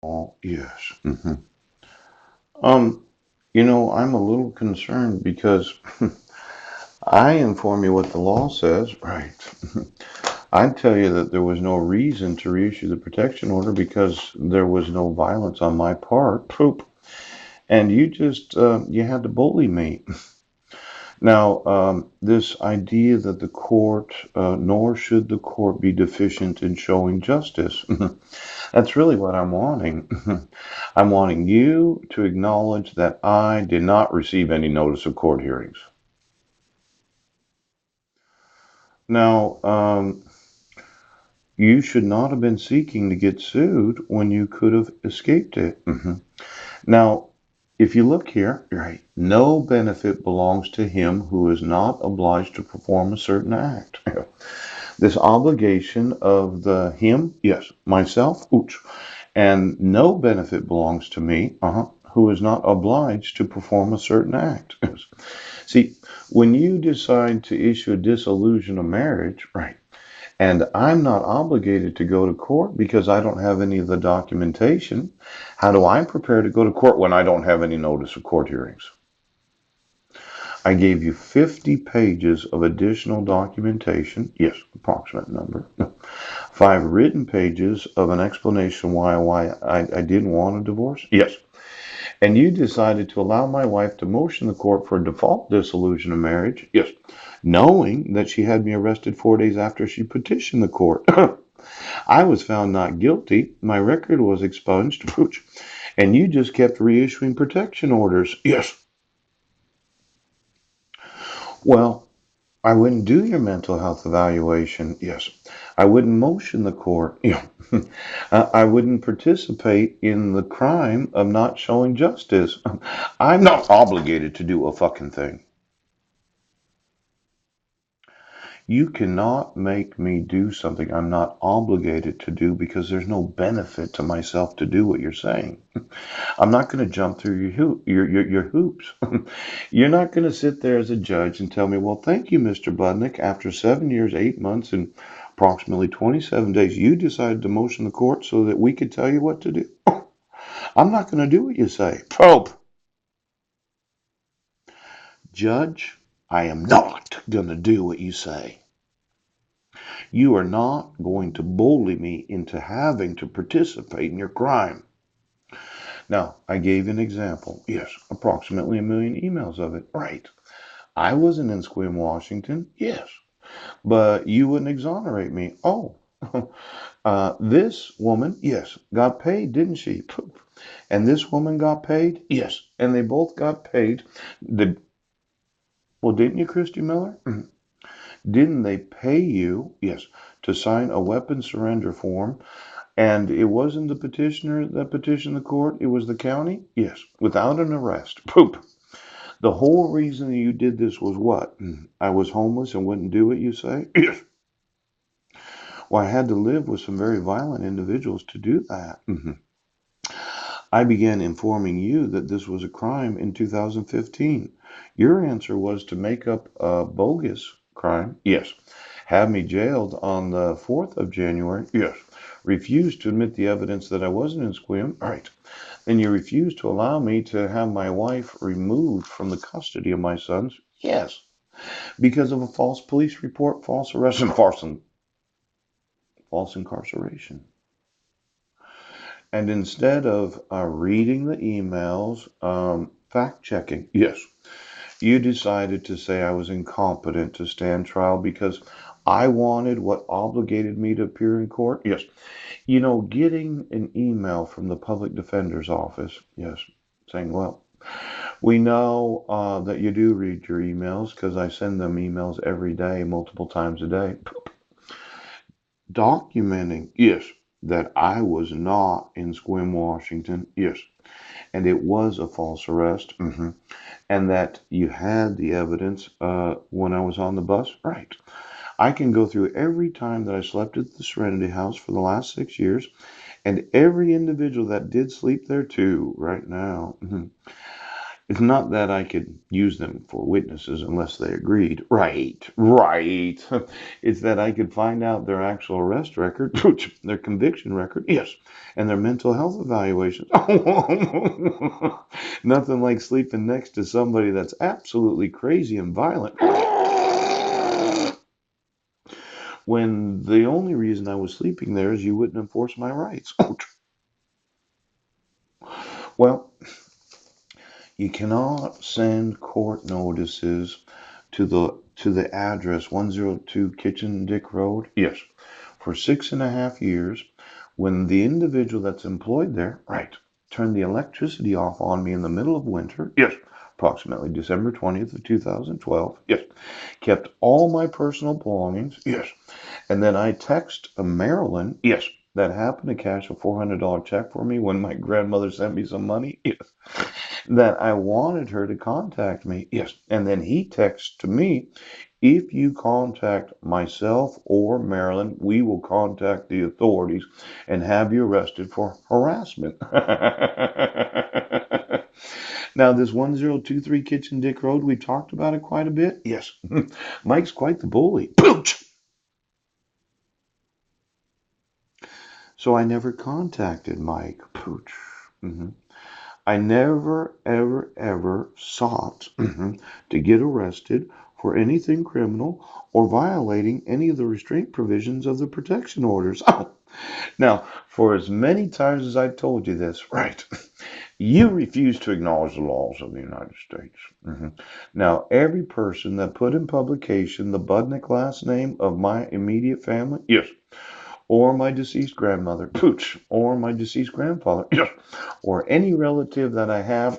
Oh, yes. Um, I'm a little concerned because I inform you what the law says, right? I tell you that there was no reason to reissue the protection order because there was no violence on my part. Poop. And you had to bully me. Now, this idea that the court, nor should the court be deficient in showing justice. That's really what I'm wanting. I'm wanting you to acknowledge that I did not receive any notice of court hearings. Now, you should not have been seeking to get sued when you could have escaped it. Now, if you look here, right, no benefit belongs to him who is not obliged to perform a certain act. This obligation of the him, yes, myself, ooch, and no benefit belongs to me, who is not obliged to perform a certain act. See, when you decide to issue a dissolution of marriage, right, and I'm not obligated to go to court because I don't have any of the documentation, how do I prepare to go to court when I don't have any notice of court hearings? I gave you 50 pages of additional documentation. Yes, approximate number. 5 written pages of an explanation why I didn't want a divorce. Yes. And you decided to allow my wife to motion the court for a default dissolution of marriage. Yes. Knowing that she had me arrested 4 days after she petitioned the court. I was found not guilty. My record was expunged. And you just kept reissuing protection orders. Yes. Well, I wouldn't do your mental health evaluation. Yes. I wouldn't motion the court. Yeah. I wouldn't participate in the crime of not showing justice. I'm not obligated to do a fucking thing. You cannot make me do something I'm not obligated to do because there's no benefit to myself to do what you're saying. I'm not going to jump through your hoops. You're not going to sit there as a judge and tell me, well, thank you, Mr. Budnick. After 7 years, 8 months, and approximately 27 days, you decided to motion the court so that we could tell you what to do. I'm not going to do what you say. Pope, Judge, I am not going to do what you say. You are not going to bully me into having to participate in your crime. Now, I gave an example. Yes, approximately 1 million emails of it. Right. I wasn't in Sequim, Washington. Yes. But you wouldn't exonerate me. Oh, this woman, yes, got paid, didn't she? And this woman got paid? Yes. And they both got paid. The, well, didn't you, Christy Miller? Didn't they pay you, yes, to sign a weapon surrender form? And it wasn't the petitioner that petitioned the court, it was the county? Yes, without an arrest. Poop. The whole reason you did this was what? I was homeless and wouldn't do what you say? Yes. Well, I had to live with some very violent individuals to do that. I began informing you that this was a crime in 2015. Your answer was to make up a bogus crime. Yes. Have me jailed on the 4th of January. Yes. Refused to admit the evidence that I wasn't in Squim. All right. Then you refused to allow me to have my wife removed from the custody of my sons. Yes. Because of a false police report, false arrest, and false incarceration. And instead of reading the emails, fact checking, yes, you decided to say I was incompetent to stand trial because I wanted what obligated me to appear in court. Yes. Getting an email from the public defender's office, yes, saying, well, we know that you do read your emails because I send them emails every day, multiple times a day. Documenting, yes, that I was not in Sequim, Washington, yes, and it was a false arrest, and that you had the evidence when I was on the bus, right? I can go through every time that I slept at the Serenity House for the last 6 years, and every individual that did sleep there too, right now. It's not that I could use them for witnesses unless they agreed. Right, right. It's that I could find out their actual arrest record, their conviction record, yes, and their mental health evaluations. Nothing like sleeping next to somebody that's absolutely crazy and violent. When the only reason I was sleeping there is you wouldn't enforce my rights. Well, you cannot send court notices to the address 102 Kitchen Dick Road. Yes, for 6.5 years, when the individual that's employed there, right, turned the electricity off on me in the middle of winter. Yes, approximately December 20th of 2012. Yes, kept all my personal belongings. Yes, and then I text a Marilyn. Yes, that happened to cash a $400 check for me when my grandmother sent me some money. Yes, that I wanted her to contact me. Yes. And then he texts to me, if you contact myself or Marilyn, we will contact the authorities and have you arrested for harassment. Now, this 1023 Kitchen Dick Road, we talked about it quite a bit. Yes. Mike's quite the bully. Pooch! So I never contacted Mike. Pooch. Mhm. I never, ever, ever sought to get arrested for anything criminal or violating any of the restraint provisions of the protection orders. Oh, now, for as many times as I've told you this, right, you refuse to acknowledge the laws of the United States. Now, every person that put in publication the Budnick last name of my immediate family, yes, or my deceased grandmother, Pooch, or my deceased grandfather, yes, or any relative that I have